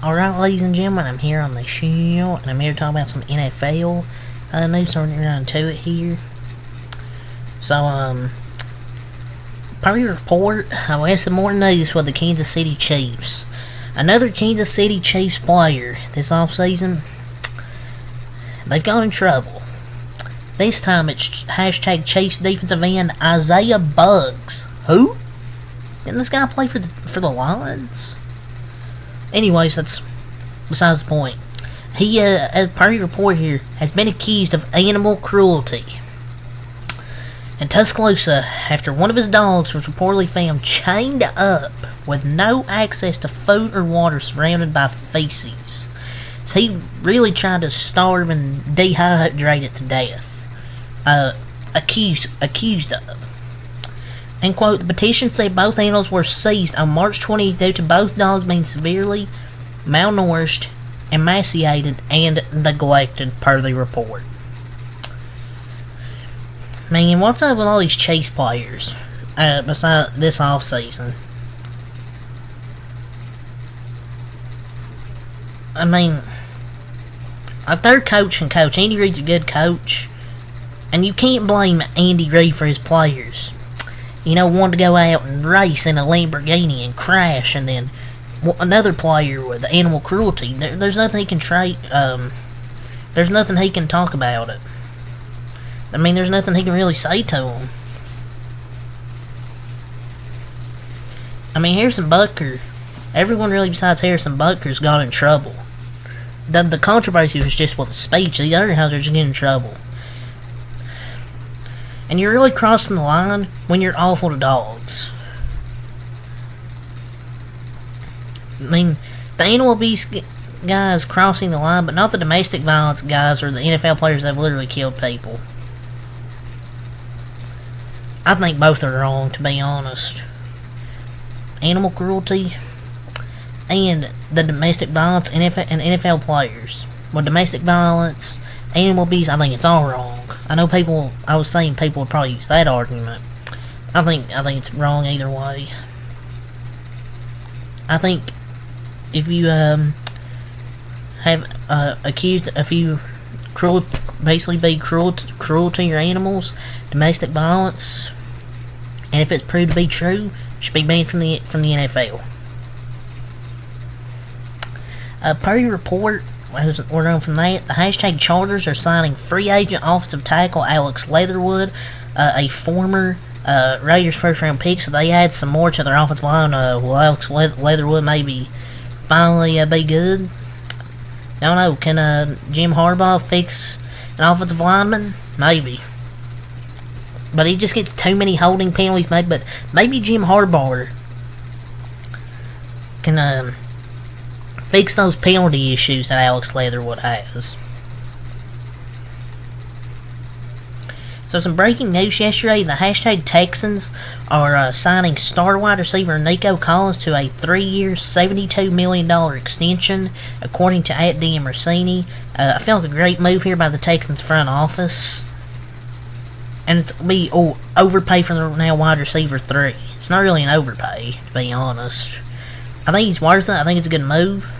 Alright, ladies and gentlemen, I'm here on the show, and I'm here to talk about some NFL news, so we're going to it here. So, per report, we have some more news with the Kansas City Chiefs. Another Kansas City Chiefs player this offseason, they've got in trouble. This time it's hashtag Chiefs defensive end Isaiah Buggs. Who? Didn't this guy play for the Lions? Anyways, that's besides the point. He, as per your report here, has been accused of animal cruelty in Tuscaloosa after one of his dogs was reportedly found chained up with no access to food or water, surrounded by feces. So he really tried to starve and dehydrate it to death. Accused of. And quote, the petition said both animals were seized on March 20th due to both dogs being severely malnourished, emaciated, and neglected, per the report. Man, what's up with all these Chiefs players besides this offseason? I mean, if their coach, Andy Reid's a good coach, and you can't blame Andy Reid for his players. You know, wanted to go out and race in a Lamborghini and crash, and then another player with animal cruelty. There's nothing he can there's nothing he can talk about it. I mean, there's nothing he can really say to him. I mean, Harrison Butker, everyone really besides Harrison Butker's got in trouble. The controversy was just with the speech. The other guys are just getting in trouble. And you're really crossing the line when you're awful to dogs. I mean, the animal abuse guys crossing the line, but not the domestic violence guys or the NFL players that have literally killed people. I think both are wrong, to be honest. Animal cruelty and the domestic violence and NFL players. With domestic violence, animal abuse, I think it's all wrong. I know I was saying people would probably use that argument. I think it's wrong either way. I think if you have accused, if you cruel to your animals, domestic violence, and if it's proved to be true, it should be banned from the NFL. Per your report, we're on from that. The hashtag Chargers are signing free agent offensive tackle Alex Leatherwood, a former Raiders first round pick, so they add some more to their offensive line. Will Alex Leatherwood maybe finally be good? I don't know. Can Jim Harbaugh fix an offensive lineman? Maybe. But he just gets too many holding penalties made. But maybe Jim Harbaugh can fix those penalty issues that Alex Leatherwood has. So some breaking news yesterday. The hashtag Texans are signing star wide receiver Nico Collins to a 3-year, $72 million extension, according to @DM Rossini. I feel like a great move here by the Texans front office. And it's going to be overpay for the now wide receiver 3. It's not really an overpay, to be honest. I think he's worth it. I think it's a good move.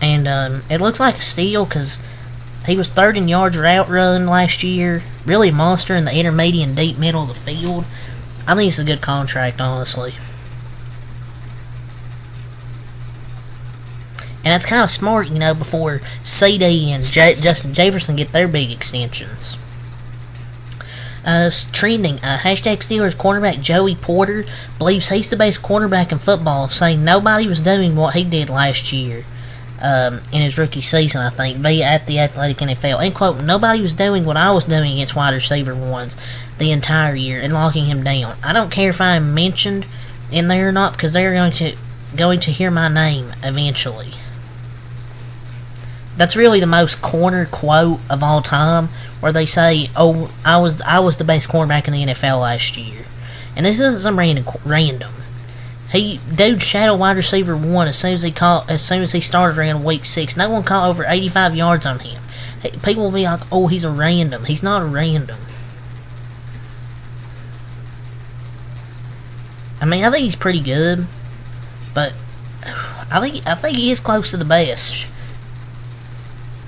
And it looks like a steal because he was third in yards route run last year. Really a monster in the intermediate and deep middle of the field. I think it's a good contract, honestly. And that's kind of smart, you know, before CD and Justin Jefferson get their big extensions. Trending, hashtag Steelers cornerback Joey Porter believes he's the best cornerback in football, saying nobody was doing what he did last year in his rookie season, I think, via at the Athletic NFL. End quote, nobody was doing what I was doing against wide receiver ones the entire year and locking him down. I don't care if I'm mentioned in there or not because they're going to hear my name eventually. That's really the most corner quote of all time, where they say, "Oh, I was the best cornerback in the NFL last year," and this isn't some random. Dude shadow wide receiver 1 as soon as he started around week 6. No one caught over 85 yards on him. People will be like, "Oh, he's a random." He's not a random. I mean, I think he's pretty good, but I think he is close to the best.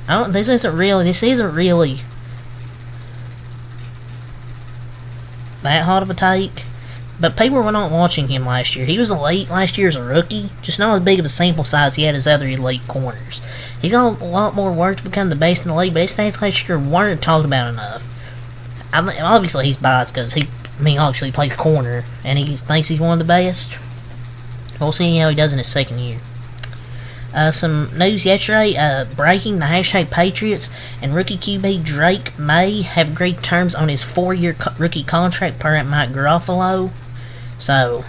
This isn't really that hot of a take. But people were not watching him last year. He was elite last year as a rookie, just not as big of a sample size he had as other elite corners. He's got a lot more work to become the best in the league, but his stats last year weren't talked about enough. Obviously he's biased because obviously he plays corner, and he thinks he's one of the best. We'll see how he does in his second year. Some news yesterday, breaking the hashtag Patriots and rookie QB Drake May have agreed terms on his 4-year rookie contract per Mike Garofalo. So,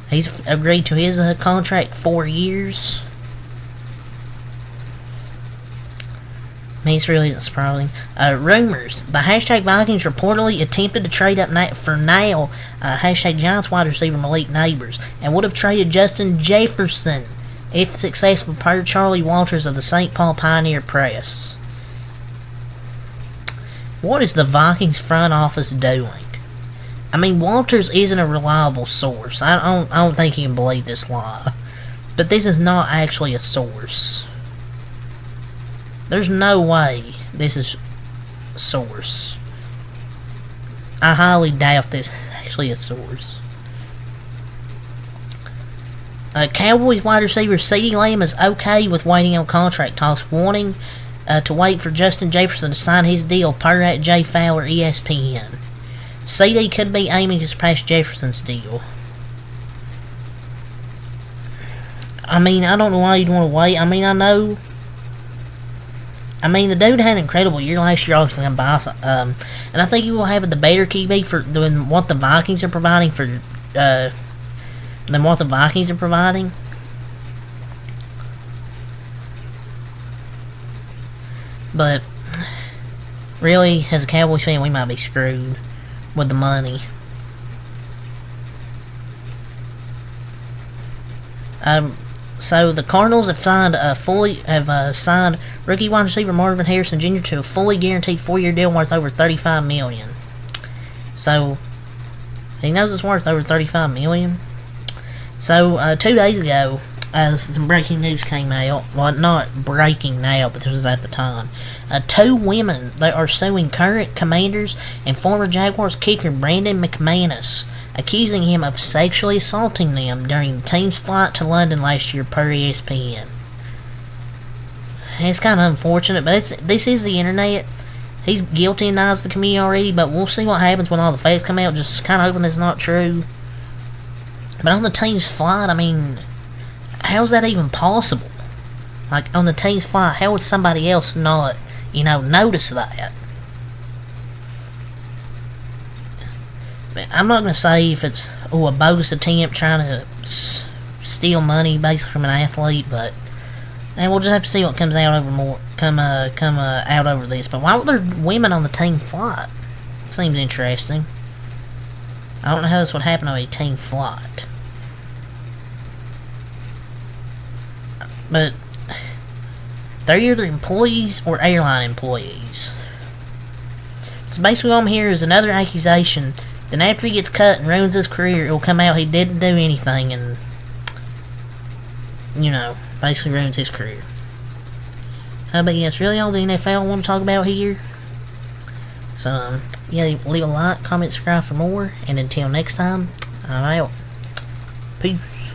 he's agreed to his contract 4 years. This really isn't surprising. Rumors. The hashtag Vikings reportedly attempted to trade up for now hashtag Giants wide receiver Malik Neighbors and would have traded Justin Jefferson if successful, per Charlie Walters of the St. Paul Pioneer Press. What is the Vikings front office doing? Walters isn't a reliable source. I don't think you can believe this lie. But this is not actually a source. There's no way this is a source. I highly doubt this is actually a source. Cowboys wide receiver CeeDee Lamb is okay with waiting on contract talks, wanting to wait for Justin Jefferson to sign his deal, per at Jay Fowler, ESPN. CeeDee could be aiming to surpass Jefferson's deal. I don't know why you'd want to wait. The dude had an incredible year last year, obviously I'm biased. And I think he will have the better QB for doing what the Vikings are providing than what the Vikings are providing. But really, as a Cowboys fan, we might be screwed with the money. So the Cardinals have signed rookie wide receiver Marvin Harrison Jr. to a fully guaranteed 4-year deal worth over $35 million. So he knows it's worth over $35 million. So 2 days ago, some breaking news came out. Well, not breaking now, but this was at the time. 2 women that are suing current Commanders and former Jaguars kicker Brandon McManus, accusing him of sexually assaulting them during the team's flight to London last year, per ESPN. It's kind of unfortunate, but this is the internet. He's guilty in the eyes of the community already, but we'll see what happens when all the facts come out. Just kind of hoping it's not true. But on the team's flight, how's that even possible? On the team's flight, how would somebody else not, notice that? I'm not going to say if it's a bogus attempt trying to steal money basically from an athlete, but we'll just have to see what comes out out over this. But why were there women on the team flight? Seems interesting. I don't know how this would happen on a team flight. But they're either employees or airline employees. So basically what I'm hearing is another accusation. Then after he gets cut and ruins his career, it will come out he didn't do anything and, basically ruins his career. But yeah, it's really all the NFL I want to talk about here. So, leave a like, comment, subscribe for more. And until next time, I'm out. Peace.